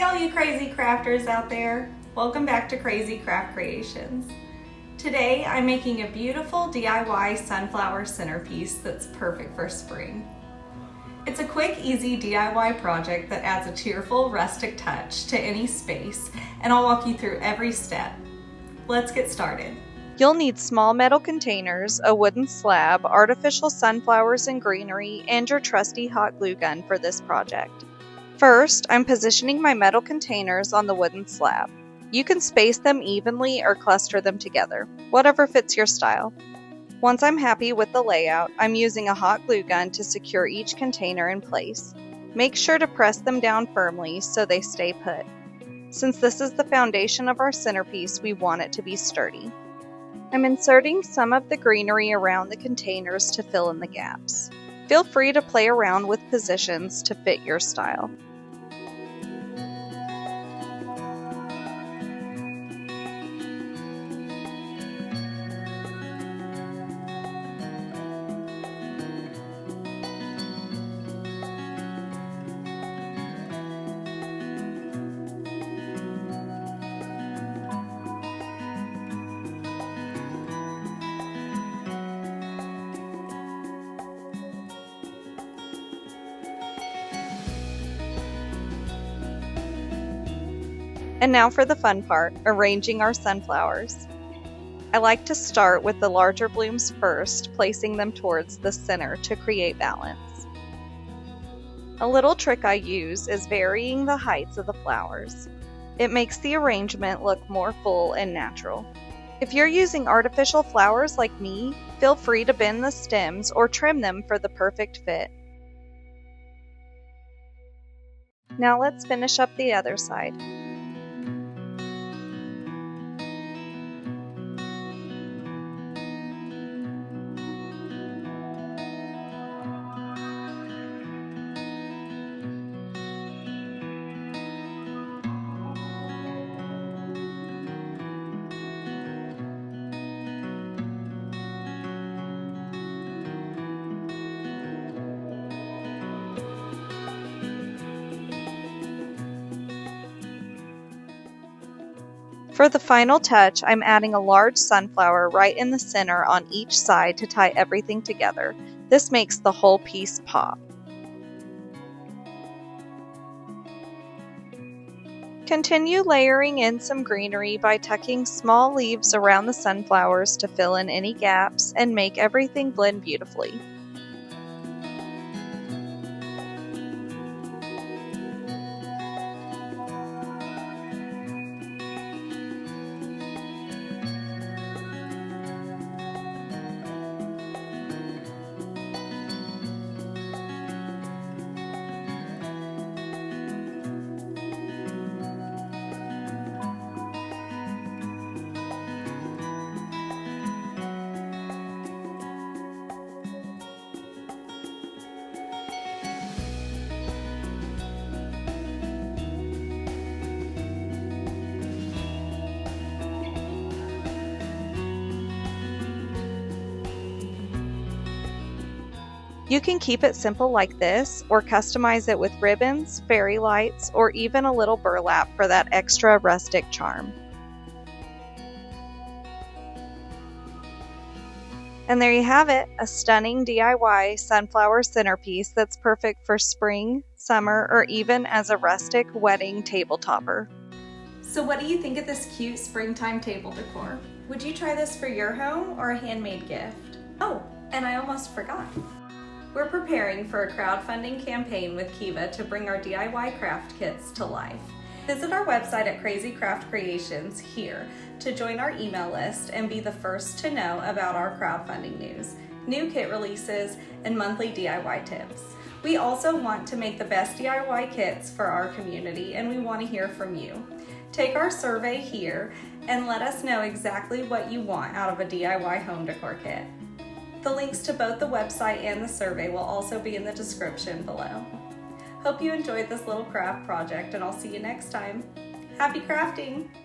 Hey all you crazy crafters out there! Welcome back to Crazy Craft Creations. Today I'm making a beautiful DIY sunflower centerpiece that's perfect for spring. It's a quick, easy DIY project that adds a cheerful, rustic touch to any space, and I'll walk you through every step. Let's get started. You'll need small metal containers, a wooden slab, artificial sunflowers and greenery, and your trusty hot glue gun for this project. First, I'm positioning my metal containers on the wooden slab. You can space them evenly or cluster them together, whatever fits your style. Once I'm happy with the layout, I'm using a hot glue gun to secure each container in place. Make sure to press them down firmly so they stay put. Since this is the foundation of our centerpiece, we want it to be sturdy. I'm inserting some of the greenery around the containers to fill in the gaps. Feel free to play around with positions to fit your style. And now for the fun part, arranging our sunflowers. I like to start with the larger blooms first, placing them towards the center to create balance. A little trick I use is varying the heights of the flowers. It makes the arrangement look more full and natural. If you're using artificial flowers like me, feel free to bend the stems or trim them for the perfect fit. Now let's finish up the other side. For the final touch, I'm adding a large sunflower right in the center on each side to tie everything together. This makes the whole piece pop. Continue layering in some greenery by tucking small leaves around the sunflowers to fill in any gaps and make everything blend beautifully. You can keep it simple like this, or customize it with ribbons, fairy lights, or even a little burlap for that extra rustic charm. And there you have it, a stunning DIY sunflower centerpiece that's perfect for spring, summer, or even as a rustic wedding table topper. So what do you think of this cute springtime table decor? Would you try this for your home or a handmade gift? Oh, and I almost forgot. We're preparing for a crowdfunding campaign with Kiva to bring our DIY craft kits to life. Visit our website at Crazy Craft Creations here to join our email list and be the first to know about our crowdfunding news, new kit releases, and monthly DIY tips. We also want to make the best DIY kits for our community, and we want to hear from you. Take our survey here and let us know exactly what you want out of a DIY home decor kit. The links to both the website and the survey will also be in the description below. Hope you enjoyed this little craft project, and I'll see you next time. Happy crafting!